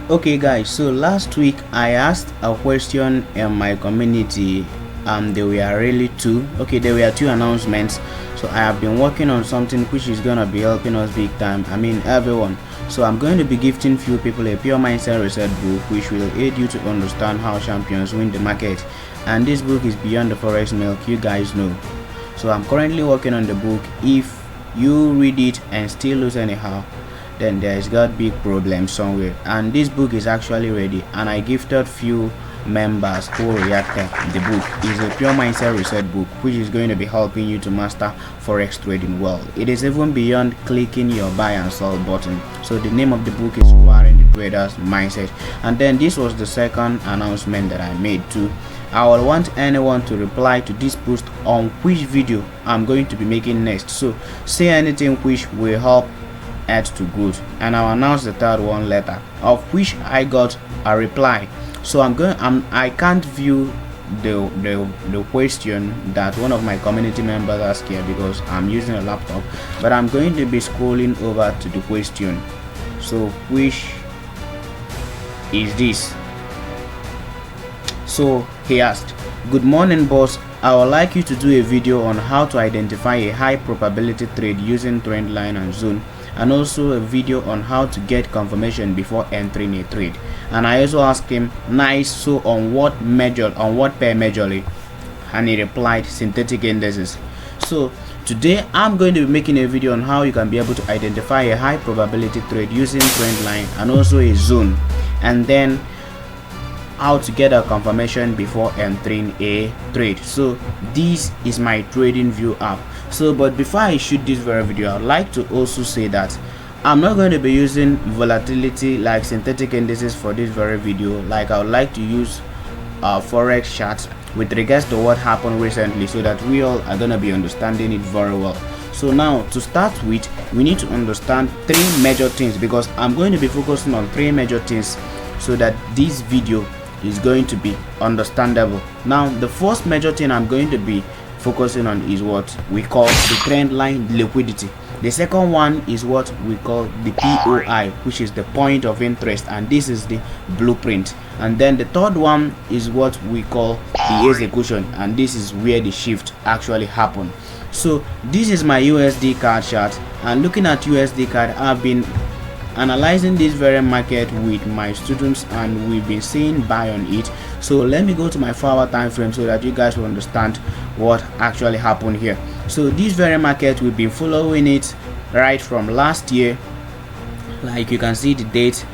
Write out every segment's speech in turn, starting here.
Okay guys, so last week I asked a question in my community. There were really there were two announcements. So I have been working on something which is gonna be helping us big time, everyone. So I'm going to be gifting few people a pure mindset reset book which will aid you to understand how champions win the market. And this book is beyond the forex milk, you guys know. So I'm currently working on the book. If you read it and still lose anyhow, then there's got big problems somewhere. And this book is actually ready, and I gifted few members who reacted. The book is a pure mindset reset book which is going to be helping you to master forex trading well. It is even beyond clicking your buy and sell button. So the name of the book is Rewiring the Trader's Mindset. And then this was the second announcement that I made too. I will want anyone to reply to this post on which video I'm going to be making next. So say anything which will help add to good, and I'll announce the third one later, of which I got a reply. So I can't view the question that one of my community members asked here because I'm using a laptop, but I'm going to be scrolling over to the question. So which is this? So he asked, "Good morning boss, I would like you to do a video on how to identify a high probability trade using Trendline and Zone, and also a video on how to get confirmation before entering a trade." And I also asked him, nice, so on what pair majorly? And he replied, synthetic indices. So today I'm going to be making a video on how you can be able to identify a high probability trade using Trendline and also a zone, and then how to get a confirmation before entering a trade. So this is my Trading View app. So but before I shoot this very video, I'd like to also say that I'm not going to be using volatility like synthetic indices for this very video. Like I would like to use forex charts with regards to what happened recently, so that we all are going to be understanding it very well. So now to start with, we need to understand three major things, because I'm going to be focusing on three major things so that this video is going to be understandable. Now the first major thing I'm going to be focusing on is what we call the Trendline liquidity. The second one is what we call the POI, which is the point of interest, and this is the blueprint. And then the third one is what we call the execution, and this is where the shift actually happened. So this is my USD card chart, and looking at USD card, I've been analyzing this very market with my students and we've been seeing buy on it. So let me go to my 4-hour time frame so that you guys will understand what actually happened here. So this very market, we've been following it right from last year. Like you can see the date,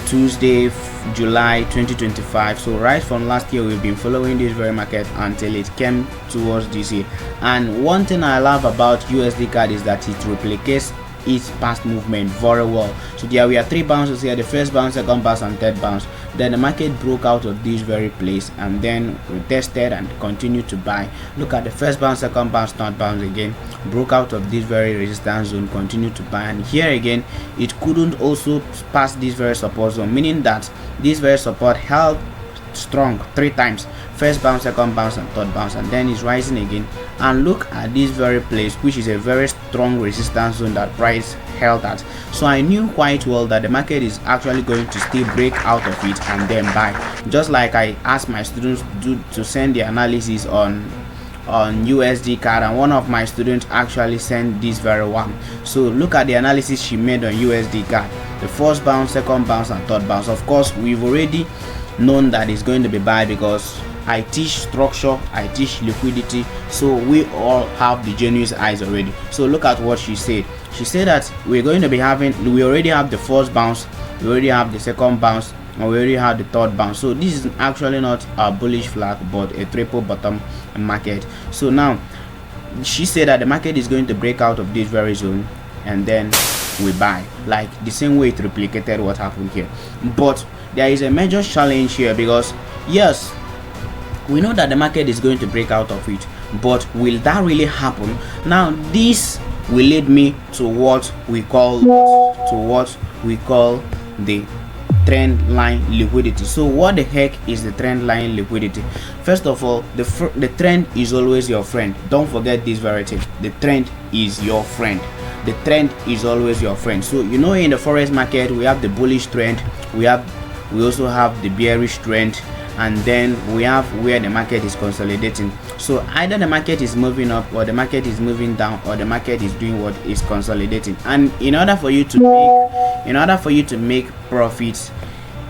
Tuesday, July 2025. So right from last year we've been following this very market until it came towards this year. And one thing I love about USD card is that it replicates its past movement very well. So there were three bounces here: the first bounce, second bounce, and third bounce. Then the market broke out of this very place and then retested and continued to buy. Look at the first bounce, second bounce, third bounce again, broke out of this very resistance zone, continued to buy, and here again it couldn't also pass this very support zone, meaning that this very support held strong three times: first bounce, second bounce, and third bounce, and then it's rising again. And look at this very place, which is a very strong resistance zone that price held at. So I knew quite well that the market is actually going to still break out of it and then buy, just like I asked my students to send the analysis on USD card, and one of my students actually sent this very one. So look at the analysis she made on USD card: the first bounce, second bounce, and third bounce. Of course we've already known that it's going to be buy because I teach structure, I teach liquidity, so we all have the genius eyes already. So look at what she said. She said that we already have the first bounce, we already have the second bounce, and we already have the third bounce. So this is actually not a bullish flag but a triple bottom market. So now she said that the market is going to break out of this very zone and then we buy, like the same way it replicated what happened here. But there is a major challenge here, because yes, we know that the market is going to break out of it, but will that really happen? Now this will lead me to what we call the trend line liquidity. So what the heck is the trend line liquidity? First of all, the trend is always your friend. Don't forget this very thing. The trend is your friend. The trend is always your friend. So you know, in the forex market we have the bullish trend, we have we also have the bearish trend, and then we have where the market is consolidating. So either the market is moving up, or the market is moving down, or the market is doing what is consolidating. And in order for you to make profits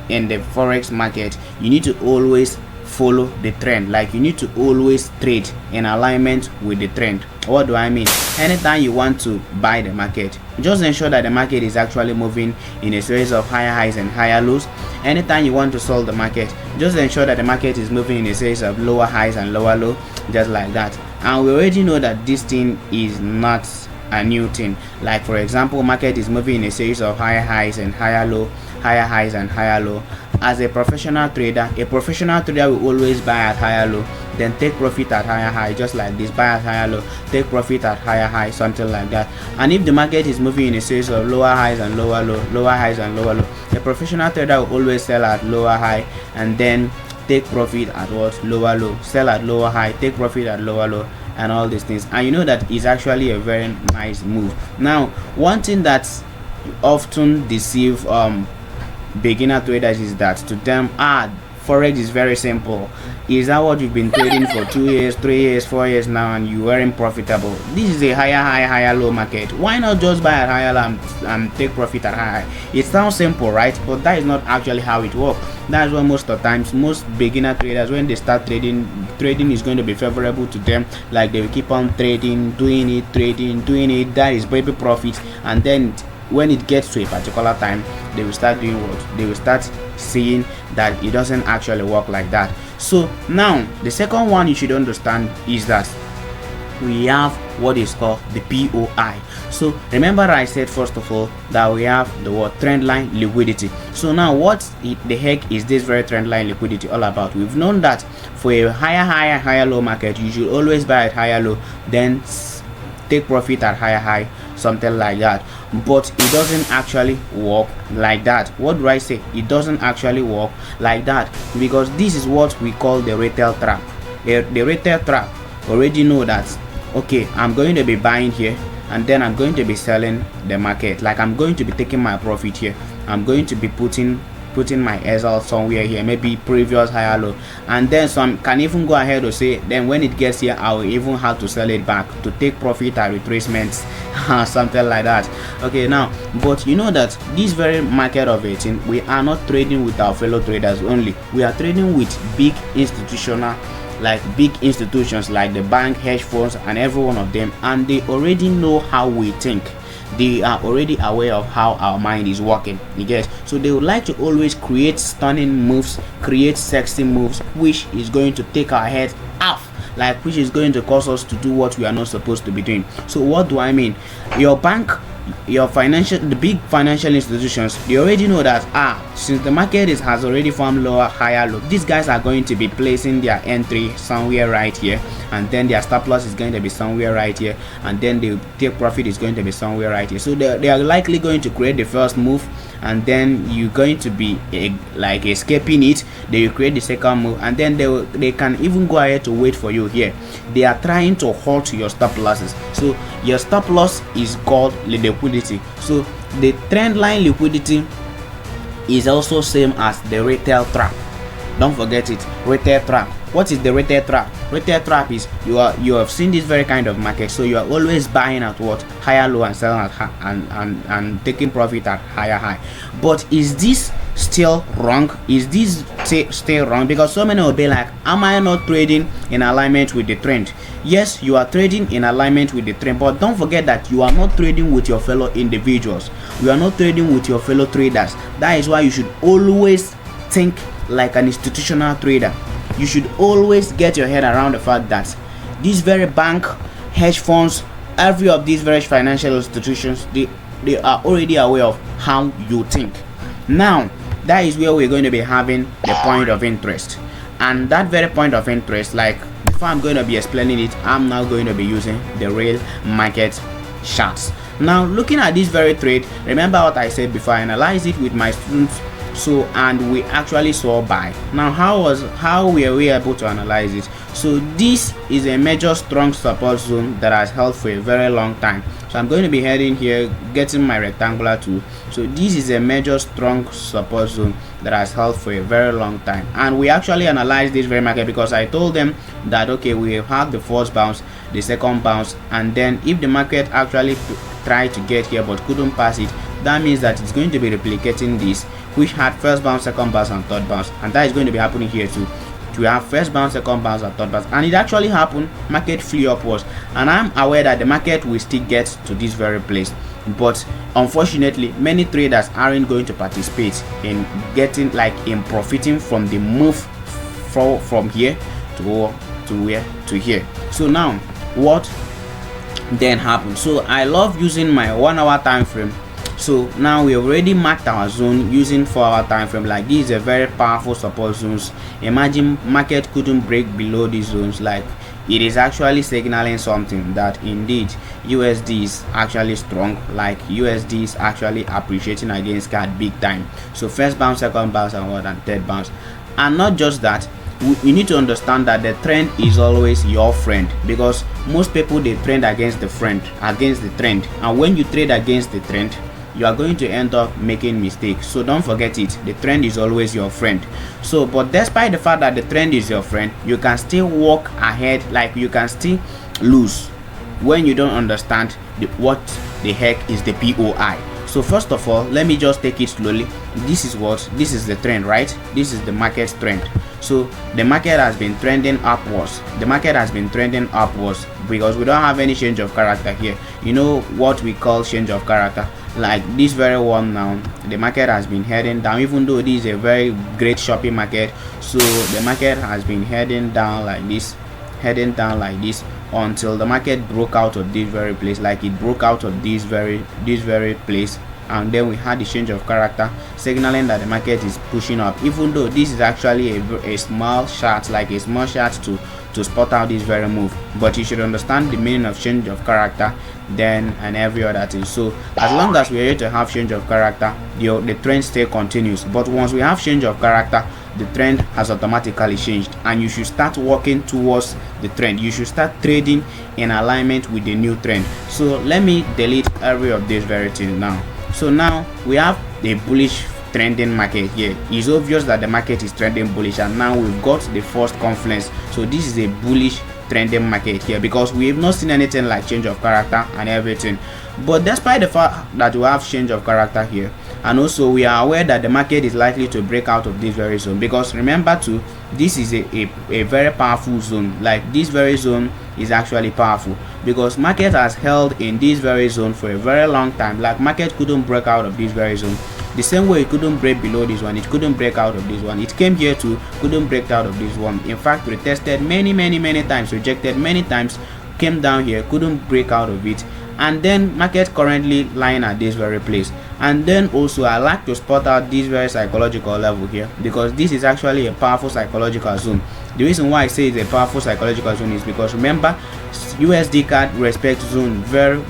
in the forex market, you need to always follow the trend. Like, you need to always trade in alignment with the trend. What do I mean? Anytime you want to buy the market, just ensure that the market is actually moving in a series of higher highs and higher lows. Anytime you want to sell the market, just ensure that the market is moving in a series of lower highs and lower low, just like that. And we already know that this thing is not a new thing. Like, for example, market is moving in a series of higher highs and higher low, higher highs and higher low. As a professional trader will always buy at higher low, then take profit at higher high, just like this. Buy at higher low, take profit at higher high, something like that. And if the market is moving in a series of lower highs and lower low, lower highs and lower low, a professional trader will always sell at lower high and then take profit at what? Lower low. Sell at lower high, take profit at lower low, and all these things. And you know that is actually a very nice move. Now, one thing that's often deceive beginner traders is that to them, forex is very simple. Is that what you've been trading for 2 years, 3 years, 4 years now, and you weren't profitable? This is a higher high, higher low market. Why not just buy at higher low and take profit at high? It sounds simple, right? But that is not actually how it works. That's why most of the times, most beginner traders, when they start trading is going to be favorable to them. Like, they will keep on trading, doing it, that is baby profits. And then when it gets to a particular time, they will start doing what? They will start seeing that it doesn't actually work like that. So now the second one you should understand is that we have what is called the POI. So remember, I said first of all that we have the word trendline liquidity. So now what the heck is this very trendline liquidity all about? We've known that for a higher low market, you should always buy at higher low, then take profit at higher high, something like that. But it doesn't actually work like that. What do I say? It doesn't actually work like that, because this is what we call the retail trap. The retail trap already know that, okay, I'm going to be buying here, and then I'm going to be selling the market. Like, I'm going to be taking my profit here, I'm going to be putting my SL somewhere here, maybe previous higher low, and then some can even go ahead to say, then when it gets here, I will even have to sell it back to take profit at retracements, something like that. Okay, now, but you know that this very market of 18, we are not trading with our fellow traders only. We are trading with big institutions like the bank, hedge funds, and every one of them, and they already know how we think. They are already aware of how our mind is working, you get. So they would like to always create stunning moves, create sexy moves, which is going to take our head off, like, which is going to cause us to do what we are not supposed to be doing. So what do I mean? Your bank, the big financial institutions, they already know that since the market has already formed lower, higher low, these guys are going to be placing their entry somewhere right here, and then their stop loss is going to be somewhere right here, and then the take profit is going to be somewhere right here. So they are likely going to create the first move, and then you're going to be like escaping it. They will create the second move, and then they can even go ahead to wait for you here. They are trying to halt your stop losses. So your stop loss is called liquidity. So the trend line liquidity is also same as the retail trap. Don't forget it. Retail trap. What is the retail trap? Retail trap is you have seen this very kind of market, so you are always buying at what? Higher low and selling at high, and taking profit at higher high. But is this still wrong? Is this still wrong? Because so many will be like, am I not trading in alignment with the trend? Yes, you are trading in alignment with the trend, but don't forget that you are not trading with your fellow individuals. You are not trading with your fellow traders. That is why you should always think like an institutional trader. You should always get your head around the fact that this very bank, hedge funds, every of these very financial institutions, they are already aware of how you think. Now, that is where we're going to be having the point of interest. And that very point of interest, like, before I'm going to be explaining it, I'm now going to be using the real market charts. Now, looking at this very trade, remember what I said before, I analyzed it with my students. So, and we actually saw buy. Now, how were we able to analyze it? So this is a major strong support zone that has held for a very long time. So I'm going to be heading here, getting my rectangular tool. So this is a major strong support zone that has held for a very long time. And we actually analyzed this very market because I told them that okay, we have had the first bounce, the second bounce, and then if the market actually tried to get here but couldn't pass it, that means that it's going to be replicating this, which had first bounce, second bounce, and third bounce, and that is going to be happening here too. We have first bounce, second bounce, and third bounce, and it actually happened. Market flew upwards, and I'm aware that the market will still get to this very place, but unfortunately many traders aren't going to participate in getting in profiting from the move from here to here. So now what then happened? So I love using my 1 hour time frame. So now we already marked our zone using 4 hour time frame. Like this is a very powerful support zones. Imagine market couldn't break below these zones. Like it is actually signaling something that indeed USD is actually strong. Like USD is actually appreciating against CAD big time. So first bounce, second bounce, and third bounce. And not just that, you need to understand that the trend is always your friend, because most people they trend against the trend, and when you trade against the trend, you are going to end up making mistakes. So don't forget it, the trend is always your friend. So but despite the fact that the trend is your friend, you can still walk ahead, like you can still lose when you don't understand what the heck is the POI. So first of all, let me just take it slowly. This is the trend, right? This is the market's trend. So the market has been trending upwards. Because we don't have any change of character here. You know what we call change of character? Like this very one now, the market has been heading down, even though this is a very great shopping market. So the market has been heading down like this until the market broke out of this very place. Like it broke out of this very place, and then we had the change of character signaling that the market is pushing up, even though this is actually a small chart, like a small chart to spot out this very move. But you should understand the meaning of change of character then and every other thing. So as long as we are able to have change of character, the trend still continues. But once we have change of character, the trend has automatically changed, and you should start working towards the trend. You should start trading in alignment with the new trend. So let me delete every of these very things now. So now we have the bullish trending market here. It's obvious that the market is trending bullish, and now we've got the first confluence. So this is a bullish trending market here, because we have not seen anything like change of character and everything. But despite the fact that we have change of character here, and also we are aware that the market is likely to break out of this very zone, because remember too, this is a very powerful zone. Like this very zone is actually powerful, because market has held in this very zone for a very long time. Like market couldn't break out of this very zone. The same way it couldn't break below this one, it couldn't break out of this one. It came here too, couldn't break out of this one. In fact, retested many times, rejected many times, came down here, couldn't break out of it. And then market currently lying at this very place. And then also I like to spot out this very psychological level here, because this is actually a powerful psychological zone. The reason why I say it's a powerful psychological zone is because remember, USD CAD respects zone very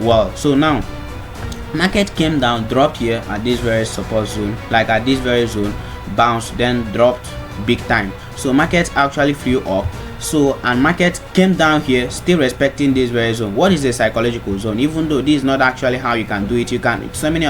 well. So now market came down, dropped here at this very support zone, like at this very zone, bounced, then dropped big time. So market actually flew up. So and market came down here, still respecting this very zone. What is the psychological zone? Even though this is not actually how you can do it, you can, so many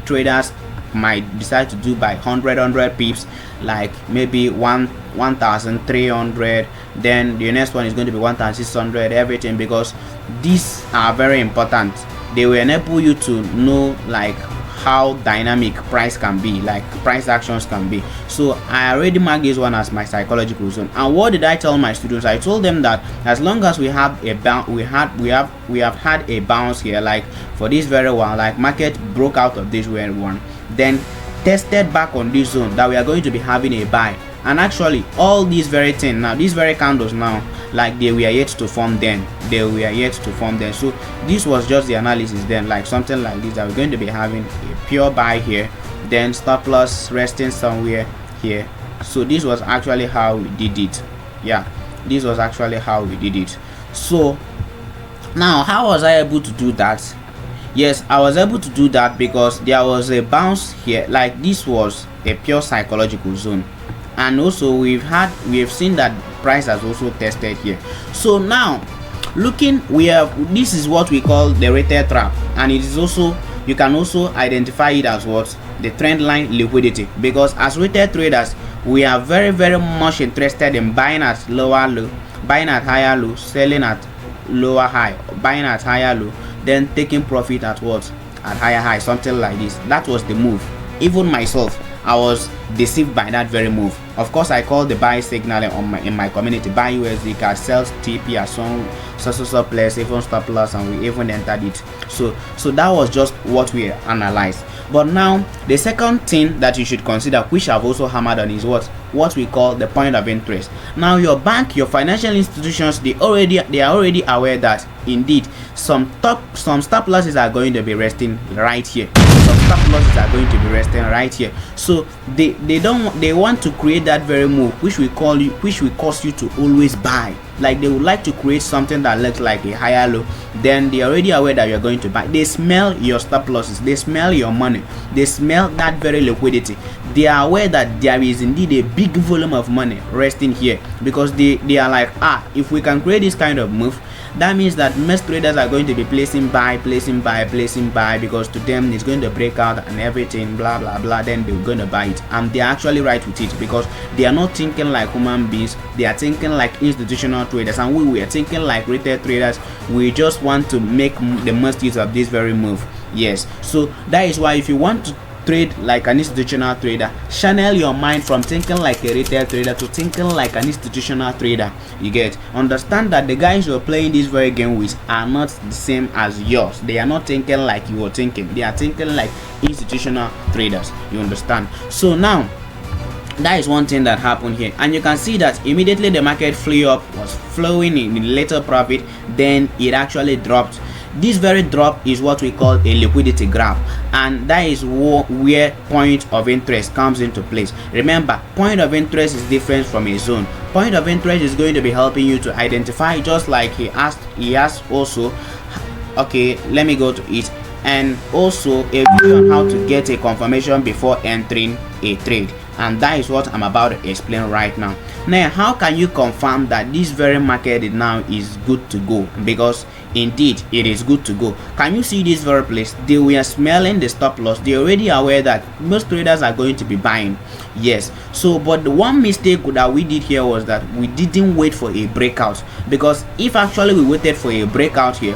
traders might decide to do by 100 pips, like maybe 1,300, then the next one is going to be 1,600, everything, because these are very important. They will enable you to know like how dynamic price can be, like price actions can be. So I already marked this one as my psychological zone. And what did I tell my students? I told them that as long as we have a bounce, we have had a bounce here, like for this very one, like market broke out of this very one, then tested back on this zone, that we are going to be having a buy. And actually all these very things now, these very candles now, like they were yet to form then. So this was just the analysis then, like something like this, that we're going to be having a pure buy here, then stop loss resting somewhere here. So this was actually how we did it. So now how was I able to do that? Yes, I was able to do that because there was a bounce here. Like this was a pure psychological zone, and also we have seen that price has also tested here. So now this is what we call the rated trap, and it is also, you can also identify it as what, the trend line liquidity, because as retail traders we are very much interested in buying at lower low, buying at higher low, selling at lower high, buying at higher low, then taking profit at what, at higher high, something like this. That was the move. Even myself, I was deceived by that very move. Of course, I called the buy signal in my community, buy USD card, sells TP at so place, even stop loss, and we even entered it. So that was just what we analyzed. But now the second thing that you should consider, which I've also hammered on, is what we call the point of interest. Now your bank, your financial institutions, they are already aware that indeed some stop losses are going to be resting right here. Some stop losses are going to be resting right here. So they want to create that very move, which will cause you to always buy. Like they would like to create something that looks like a higher low. Then they are already aware that you're going to buy. They smell your stop losses, they smell your money, they smell that very liquidity. They are aware that there is indeed a big volume of money resting here, because they are like, if we can create this kind of move, that means that most traders are going to be placing buy, because to them it's going to break out and everything, blah blah blah, then they're going to buy it. And they're actually right with it, because they are not thinking like human beings, they are thinking like institutional traders, and we are thinking like retail traders. We just want to make the most use of this very move. Yes, so that is why if you want to trade like an institutional trader, channel your mind from thinking like a retail trader to thinking like an institutional trader. You get, understand that the guys you're playing this very game with are not the same as yours. They are not thinking like you are thinking, they are thinking like institutional traders. You understand? So now that is one thing that happened here, and you can see that immediately the market flew up, was flowing in little profit, then it actually dropped. This very drop is what we call a liquidity grab, and that is where point of interest comes into place. Remember, point of interest is different from a zone. Point of interest is going to be helping you to identify, just like he asked also. Okay, let me go to it. And also a video on how to get a confirmation before entering a trade, and that is what I'm about to explain right now. Now, how can you confirm that this very market now is good to go? Because indeed it is good to go. Can you see this very place? They were smelling the stop loss. They're already aware that most traders are going to be buying. Yes, so but the one mistake that we did here was that we didn't wait for a breakout, because if actually we waited for a breakout here,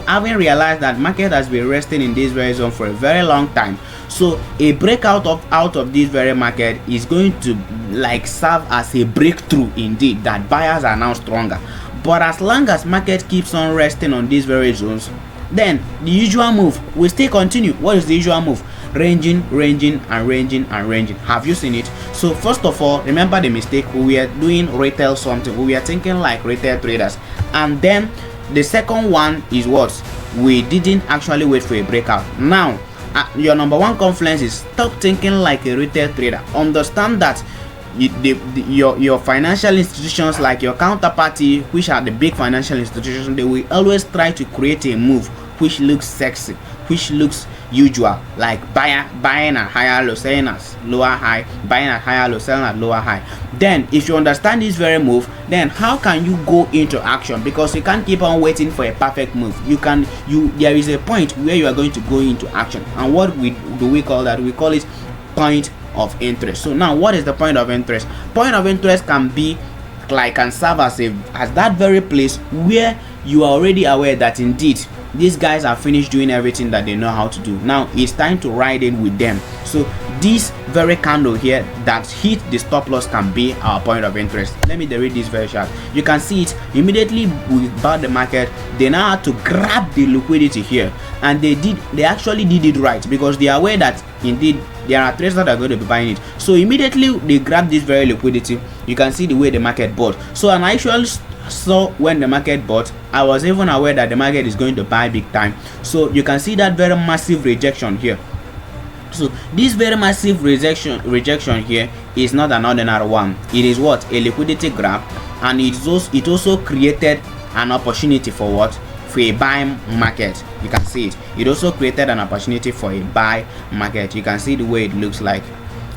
having realized that market has been resting in this very zone for a very long time, so a breakout out of this very market is going to like serve as a breakthrough indeed, that buyers are now stronger. But as long as market keeps on resting on these very zones, then the usual move will still continue. What is the usual move? Ranging. Have you seen it? So first of all, remember the mistake. We were doing retail something, we were thinking like retail traders. And then the second one is what? We didn't actually wait for a breakout. Now your number one confluence is stop thinking like a retail trader. Understand that your financial institutions, like your counterparty, which are the big financial institutions, they will always try to create a move which looks sexy, which looks usual, like buying at higher low, selling at lower high, buying at higher low, selling at lower high. Then if you understand this very move, then how can you go into action? Because you can't keep on waiting for a perfect move. There is a point where you are going to go into action, and what do we call that? We call it point of interest. So now, what is the point of interest? Point of interest can serve as that very place where you are already aware that indeed these guys are finished doing everything that they know how to do. Now it's time to ride in with them. So this very candle here that hit the stop loss can be our point of interest. Let me read this very short. You can see it immediately without the market. They now had to grab the liquidity here, and they actually did it right, because they are aware that indeed there are traders that are going to be buying it. So immediately they grab this very liquidity. You can see the way the market bought. So and I actually saw when the market bought, I was even aware that the market is going to buy big time. So you can see that very massive rejection here. So this very massive rejection here is not an ordinary one. It is what? A liquidity grab, and it also created an opportunity for what? For a buy market. You can see it. It also created an opportunity for a buy market. You can see the way it looks like,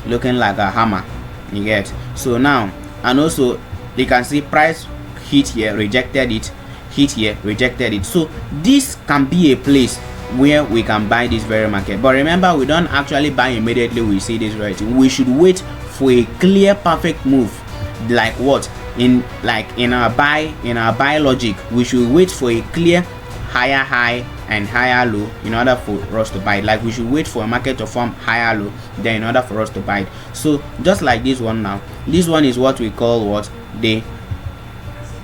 looking like a hammer. You get? So now, and also you can see price hit here, rejected it, hit here, rejected it. So this can be a place where we can buy this very market. But remember, we don't actually buy immediately we see this very thing. We should wait for a clear perfect move, like what in our buy logic. We should wait for a clear higher high and higher low in order for us to buy it. Like we should wait for a market to form higher low, then in order for us to buy it. So just like this one now, this one is what we call what the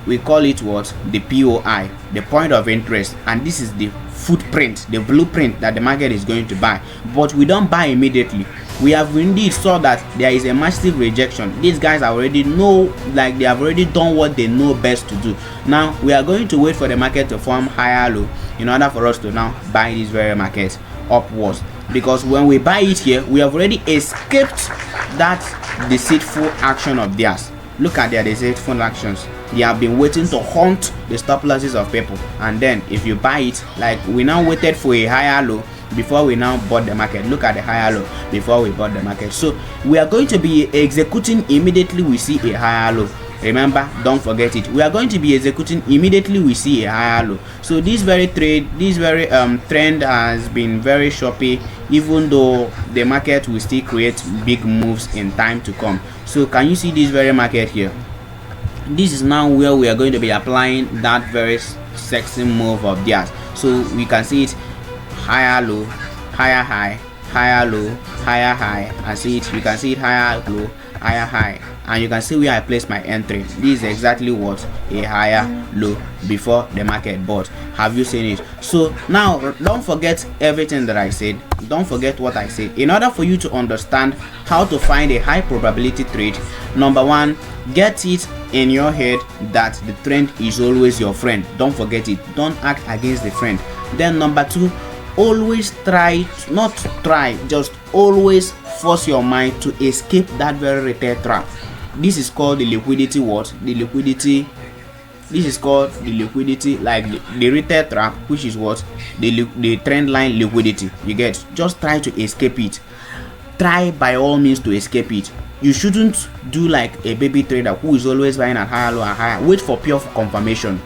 POI, the point of interest, and this is the footprint, the blueprint that the market is going to buy. But we don't buy immediately. We have indeed saw that there is a massive rejection. These guys already know, like they have already done what they know best to do. Now we are going to wait for the market to form higher low in order for us to now buy this very market upwards, because when we buy it here, we have already escaped that deceitful action of theirs. Look at their deceitful actions. They have been waiting to hunt the stop losses of people, and then if you buy it, like we now waited for a higher low before we now bought the market. Look at the higher low before we bought the market. So we are going to be executing immediately we see a higher low. Remember, don't forget it. We are going to be executing immediately we see a higher low. So this very trend has been very choppy, even though the market will still create big moves in time to come. So can you see this very market here? This is now where we are going to be applying that very sexy move of theirs. So we can see it higher low, higher high, higher low, higher high, and see it. You can see it higher low, higher high, and you can see where I placed my entry. This is exactly what a higher low before the market bought. Have you seen it? So now don't forget everything that I said. Don't forget what I said. In order for you to understand how to find a high probability trade, number one, get it in your head that the trend is always your friend. Don't forget it. Don't act against the friend. Then number two, always just always force your mind to escape that very retail trap. This is called the liquidity this is called the liquidity, like the retail trap, which is what the trend line liquidity. You get, just try to escape it. Try by all means to escape it. You shouldn't do like a baby trader who is always buying at higher low and higher. Wait for pure confirmation.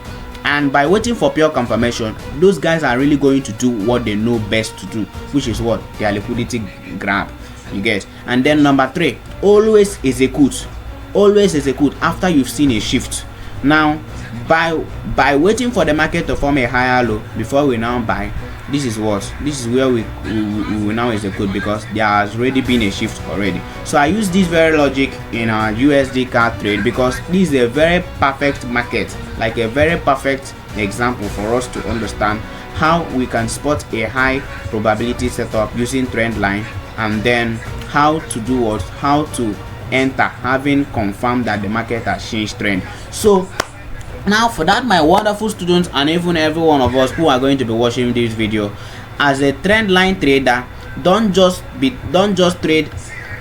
And by waiting for pure confirmation, those guys are really going to do what they know best to do, which is what their liquidity grab. You get. And then number three, always execute after you've seen a shift. Now by waiting for the market to form a higher low before we now buy, this is where we will now execute, because there has already been a shift already. So I use this very logic in our USD card trade, because this is a very perfect market, like a very perfect example for us to understand how we can spot a high probability setup using trend line, and then how to do what, how to enter having confirmed that the market has changed trend. So now for that, my wonderful students, and even every one of us who are going to be watching this video, as a trend line trader, don't just trade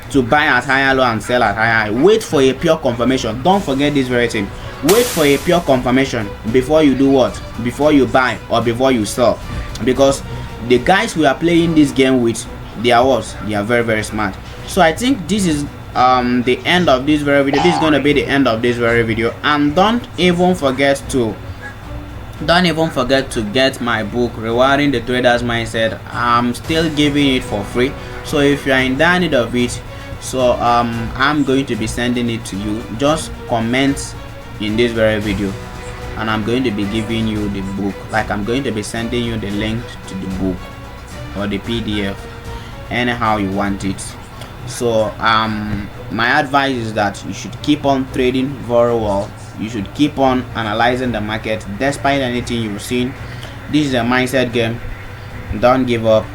to buy at higher low and sell at higher high. Wait for a pure confirmation. Don't forget this very thing. Wait for a pure confirmation before you do what, before you buy or before you sell, because the guys we are playing this game with, they are very, very smart. So I think this is the end of this very video. This is going to be the end of this very video. And don't even forget to get my book, Rewiring the Trader's Mindset. I'm still giving it for free, so if you are in need of it, so I'm going to be sending it to you. Just comment in this very video and I'm going to be giving you the book. Like, I'm going to be sending you the link to the book or the PDF, anyhow you want it. So my advice is that you should keep on trading very well. You should keep on analyzing the market despite anything you've seen. This is a mindset game. Don't give up.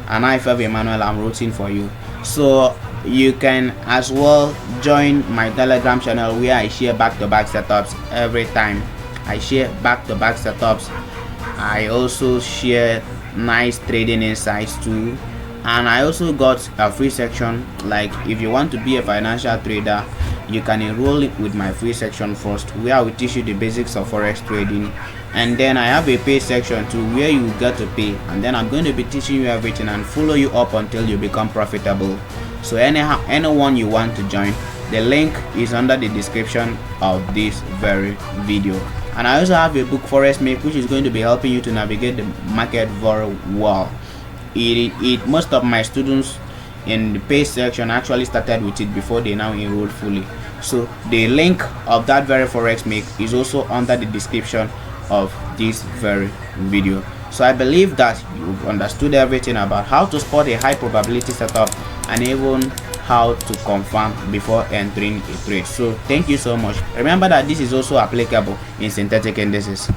And I, Feb Emmanuel, I'm rooting for you. So you can as well join my Telegram channel, where I share back-to-back setups every time. I share back-to-back setups. I also share nice trading insights too. And I also got a free section. Like, if you want to be a financial trader, you can enroll it with my free section first, where I will teach you the basics of forex trading. And then I have a pay section too, where you get to pay, and then I'm going to be teaching you everything and follow you up until you become profitable. So anyone you want to join, the link is under the description of this very video. And I also have a book, Forex Make, which is going to be helping you to navigate the market very well. Most of my students in the pay section actually started with it before they now enrolled fully. So the link of that very Forex Make is also under the description of this very video. So I believe that you've understood everything about how to spot a high probability setup and even how to confirm before entering a trade. So thank you so much. Remember that this is also applicable in synthetic indices.